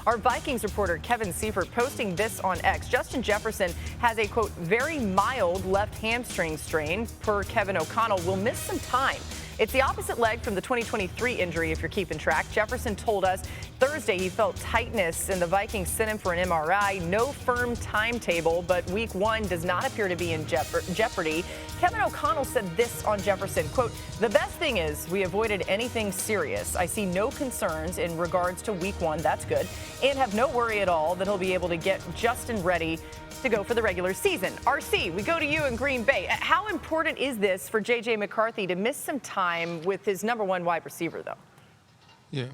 Our Vikings reporter Kevin Seifert posting this on X. Justin Jefferson has a, quote, very mild left hamstring strain. Per Kevin O'Connell, will miss some time. It's the opposite leg from the 2023 injury, if you're keeping track. Jefferson told us Thursday he felt tightness, and the Vikings sent him for an MRI. No firm timetable, but week 1 does not appear to be in jeopardy. Kevin O'Connell said this on Jefferson, quote, the best thing is we avoided anything serious. I see no concerns in regards to week 1. That's good. And have no worry at all that he'll be able to get Justin ready to go for the regular season. RC, we go to you in Green Bay. How important is this for J.J. McCarthy to miss some time with his #1 wide receiver, though? Yeah.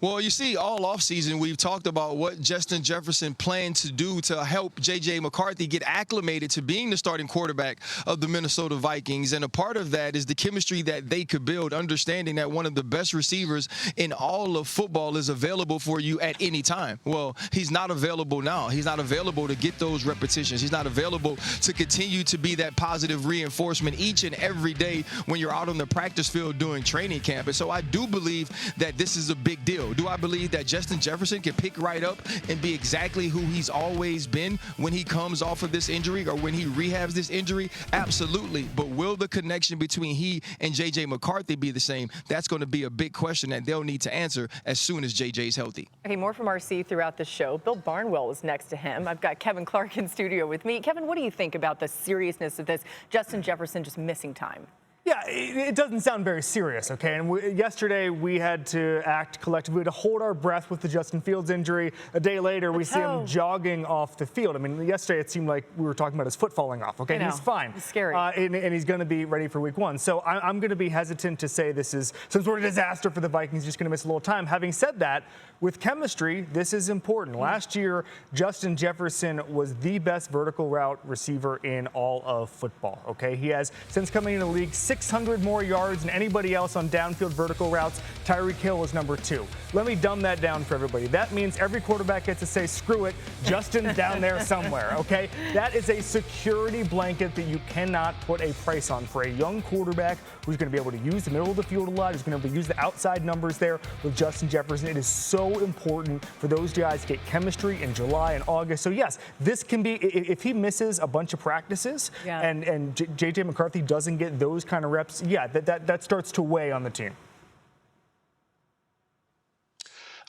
Well, you see, all offseason, we've talked about what Justin Jefferson planned to do to help J.J. McCarthy get acclimated to being the starting quarterback of the Minnesota Vikings. And a part of that is the chemistry that they could build, understanding that one of the best receivers in all of football is available for you at any time. Well, he's not available now. He's not available to get those repetitions. He's not available to continue to be that positive reinforcement each and every day when you're out on the practice field doing training camp. And so I do believe that this is a big deal. Do I believe that Justin Jefferson can pick right up and be exactly who he's always been when he comes off of this injury or when he rehabs this injury? Absolutely. But will the connection between he and J.J. McCarthy be the same? That's going to be a big question that they'll need to answer as soon as J.J.'s healthy. Okay, more from RC throughout the show. Bill Barnwell is next to him. I've got Kevin Clark in studio with me. Kevin, what do you think about the seriousness of this Justin Jefferson just missing time? Yeah, it doesn't sound very serious, okay? And yesterday we had to act collectively to hold our breath with the Justin Fields injury. A day later, we see him jogging off the field. I mean, yesterday it seemed like we were talking about his foot falling off, okay? He's fine. It's scary. And he's going to be ready for week 1. So I'm going to be hesitant to say this is some sort of disaster for the Vikings, just going to miss a little time. Having said that, with chemistry, this is important. Last year, Justin Jefferson was the best vertical route receiver in all of football, okay? He has, since coming into the league, 600 more yards than anybody else on downfield vertical routes. Tyreek Hill is #2. Let me dumb that down for everybody. That means every quarterback gets to say, screw it, Justin's down there somewhere, okay? That is a security blanket that you cannot put a price on for a young quarterback who's going to be able to use the middle of the field a lot, who's going to be able to use the outside numbers there with Justin Jefferson. It is so important for those guys to get chemistry in July and August. So, yes, this can be, if he misses a bunch of practices and J.J. McCarthy doesn't get those kind of reps, yeah, that starts to weigh on the team.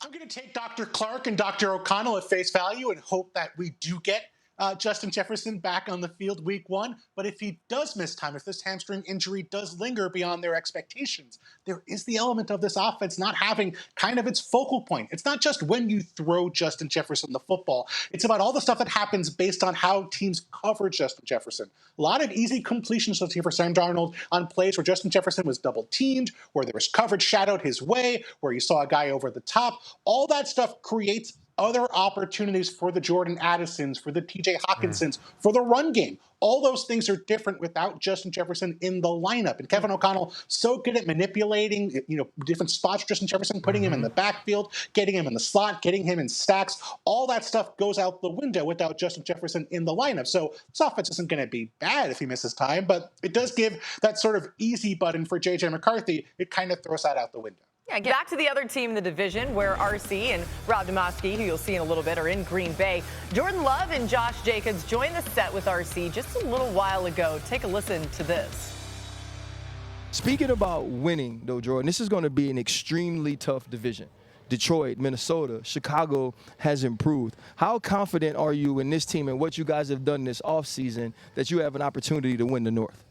I'm going to take Dr. Clark and Dr. O'Connell at face value and hope that we do get Justin Jefferson back on the field week 1. But if he does miss time, if this hamstring injury does linger beyond their expectations, there is the element of this offense not having kind of its focal point. It's not just when you throw Justin Jefferson the football. It's about all the stuff that happens based on how teams cover Justin Jefferson. A lot of easy completions for Sam Darnold on plays where Justin Jefferson was double teamed, where there was coverage shadowed his way, where you saw a guy over the top. All that stuff creates other opportunities for the Jordan Addisons, for the TJ Hawkinsons, for the run game. All those things are different without Justin Jefferson in the lineup. And Kevin O'Connell, so good at manipulating, different spots for Justin Jefferson, putting him in the backfield, getting him in the slot, getting him in stacks. All that stuff goes out the window without Justin Jefferson in the lineup. So this offense isn't going to be bad if he misses time, but it does give that sort of easy button for J.J. McCarthy. It kind of throws that out the window. Yeah, get back to the other team in the division where RC and Rob Demovsky, who you'll see in a little bit, are in Green Bay. Jordan Love and Josh Jacobs joined the set with RC just a little while ago. Take a listen to this. Speaking about winning, though, Jordan, this is going to be an extremely tough division. Detroit, Minnesota, Chicago has improved. How confident are you in this team and what you guys have done this offseason that you have an opportunity to win the North?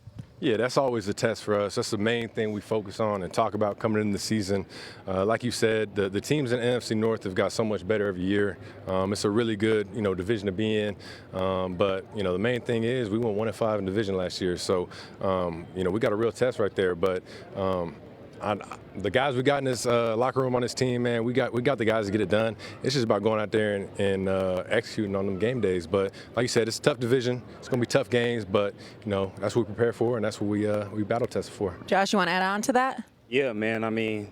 Yeah, that's always a test for us. That's the main thing we focus on and talk about coming into the season. Like you said, the teams in the NFC North have got so much better every year. It's a really good, division to be in. But the main thing is we went 1-5 in division last year. So, we got a real test right there. But the guys we got in this locker room on this team, man, we got the guys to get it done. It's just about going out there and executing on them game days. But like you said, it's a tough division. It's going to be tough games, but that's what we prepare for, and that's what we battle test for. Josh, you want to add on to that? Yeah, man. I mean,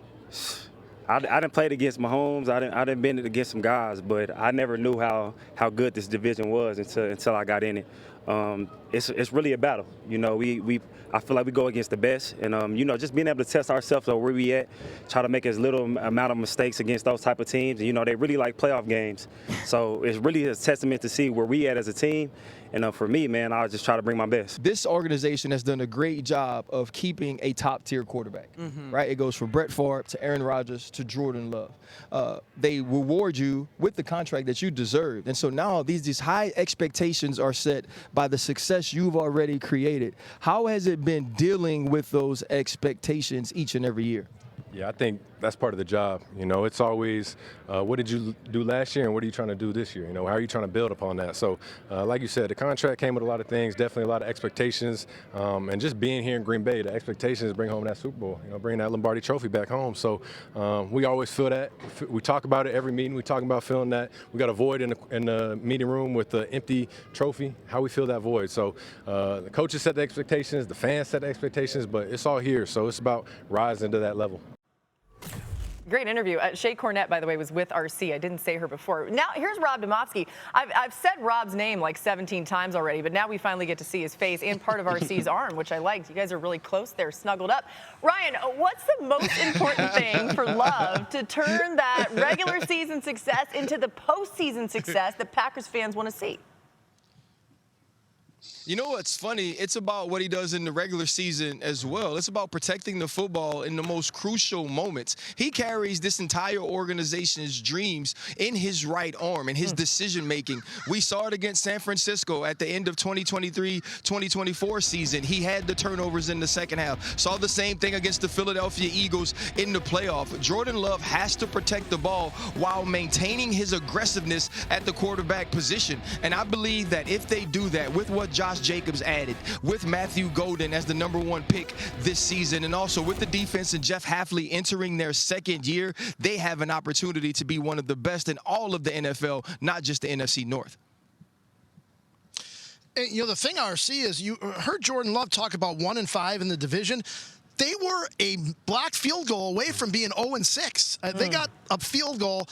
I didn't play against Mahomes. I didn't been against some guys, but I never knew how good this division was until I got in it. it's really a battle. You know, I feel like we go against the best, and you know, just being able to test ourselves on where we at, try to make as little amount of mistakes against those type of teams. And, you know, they really like playoff games, so it's really a testament to see where we at as a team. And for me, man, I'll just try to bring my best. This organization has done a great job of keeping a top-tier quarterback, right? It goes from Brett Favre to Aaron Rodgers to Jordan Love. They reward you with the contract that you deserve. And so now these high expectations are set by the success you've already created. How has it been dealing with those expectations each and every year? Yeah, I think that's part of the job. You know, it's always what did you do last year and what are you trying to do this year? You know, how are you trying to build upon that? So, like you said, the contract came with a lot of things, definitely a lot of expectations. And just being here in Green Bay, the expectations bring home that Super Bowl, you know, bring that Lombardi trophy back home. So we always feel that. We talk about it every meeting. We talk about feeling that. We got a void in the meeting room with the empty trophy, how we feel that void. So the coaches set the expectations, the fans set the expectations, but it's all here. So it's about rising to that level. Great interview. Shea Cornette, by the way, was with RC. I didn't say her before. Now, here's Rob Demovsky. I've said Rob's name like 17 times already, but now we finally get to see his face and part of RC's arm, which I liked. You guys are really close there, snuggled up. Ryan, what's the most important thing for Love to turn that regular season success into the postseason success that Packers fans want to see? You know what's funny? It's about what he does in the regular season as well. It's about protecting the football in the most crucial moments. He carries this entire organization's dreams in his right arm and his decision-making. We saw it against San Francisco at the end of 2023-2024 season. He had the turnovers in the second half. Saw the same thing against the Philadelphia Eagles in the playoff. Jordan Love has to protect the ball while maintaining his aggressiveness at the quarterback position. And I believe that if they do that with what Josh Jacobs added, with Matthew Golden as the #1 pick this season, and also with the defense and Jeff Hafley entering their second year, they have an opportunity to be one of the best in all of the NFL, not just the NFC North. And, you know, the thing, RC, is you heard Jordan Love talk about 1-5 in the division. They were a blocked field goal away from being 0-6. They got a field goal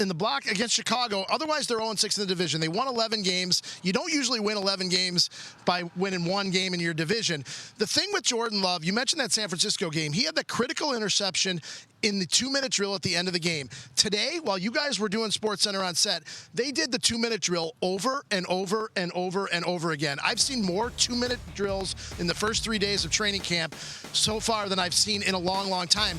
in the block against Chicago. Otherwise, they're 0-6 in the division. They won 11 games. You don't usually win 11 games by winning one game in your division. The thing with Jordan Love, you mentioned that San Francisco game. He had the critical interception in the 2-minute drill at the end of the game. Today, while you guys were doing SportsCenter on set, they did the 2-minute drill over and over and over and over again. I've seen more 2-minute drills in the first 3 days of training camp so far than I've seen in a long, long time.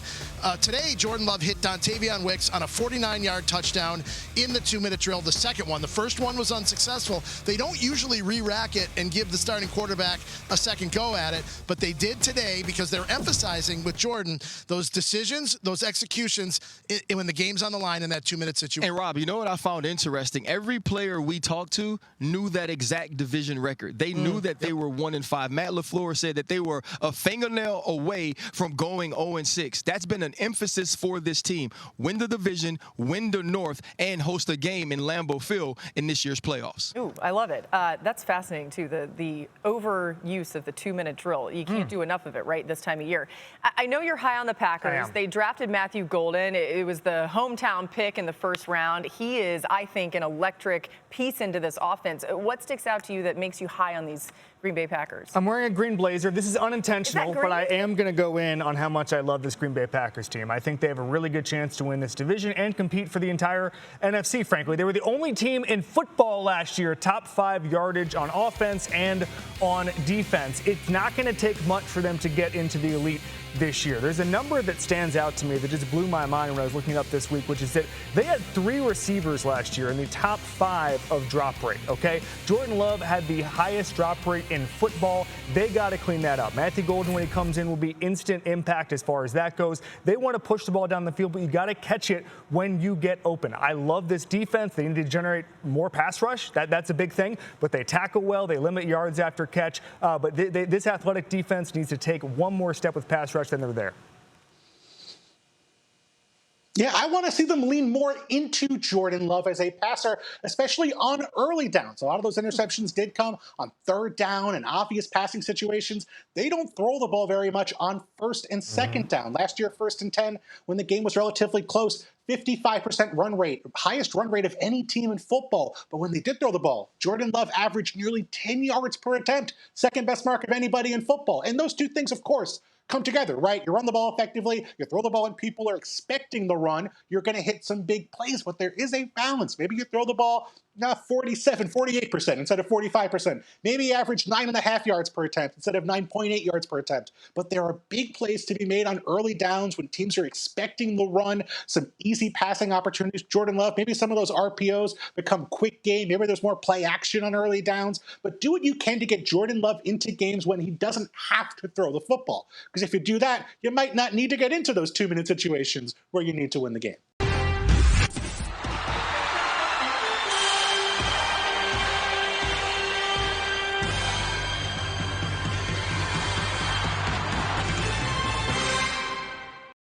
Today, Jordan Love hit Dontavion Wicks on a 49-yard touchdown in the 2-minute drill, the second one. The first one was unsuccessful. They don't usually re-rack it and give the starting quarterback a second go at it, but they did today because they're emphasizing with Jordan those decisions, those executions when the game's on the line in that 2-minute situation. And Rob, you know what I found interesting? Every player we talked to knew that exact division record. They knew that they were 1-5. Matt LaFleur said that they were a fingernail away from going 0-6. That's been an emphasis for this team. Win the division, win the North, and host a game in Lambeau Field in this year's playoffs. Ooh, I love it. That's fascinating, too, the overuse of the 2-minute drill. You can't do enough of it, right, this time of year. I know you're high on the Packers. They drafted Matthew Golden. It was the hometown pick in the first round. He is, I think, an electric piece into this offense. What sticks out to you that makes you high on these Green Bay Packers? I'm wearing a green blazer. This is unintentional, but I am going to go in on how much I love this Green Bay Packers team. I think they have a really good chance to win this division and compete for the entire NFC, frankly. They were the only team in football last year, top 5 yardage on offense and on defense. It's not going to take much for them to get into the elite this year. There's a number that stands out to me that just blew my mind when I was looking up this week, which is that they had 3 receivers last year in the top 5 of drop rate, okay? Jordan Love had the highest drop rate in football. They got to clean that up. Matthew Golden, when he comes in, will be instant impact as far as that goes. They want to push the ball down the field, but you got to catch it when you get open. I love this defense. They need to generate more pass rush. That's a big thing, but they tackle well. They limit yards after catch. But this athletic defense needs to take one more step with pass rush than they're there. Yeah, I want to see them lean more into Jordan Love as a passer, especially on early downs. A lot of those interceptions did come on 3rd down and obvious passing situations. They don't throw the ball very much on 1st and 2nd down. Last year, 1st and 10, when the game was relatively close, 55% run rate, highest run rate of any team in football. But when they did throw the ball, Jordan Love averaged nearly 10 yards per attempt, second best mark of anybody in football. And those two things, of course, come together, right? You run the ball effectively, you throw the ball and people are expecting the run, you're going to hit some big plays, but there is a balance. Maybe you throw the ball 48% instead of 45%. Maybe you average 9.5 yards per attempt instead of 9.8 yards per attempt. But there are big plays to be made on early downs when teams are expecting the run, some easy passing opportunities. Jordan Love, maybe some of those RPOs become quick game. Maybe there's more play action on early downs. But do what you can to get Jordan Love into games when he doesn't have to throw the football. Because if you do that, you might not need to get into those 2-minute situations where you need to win the game.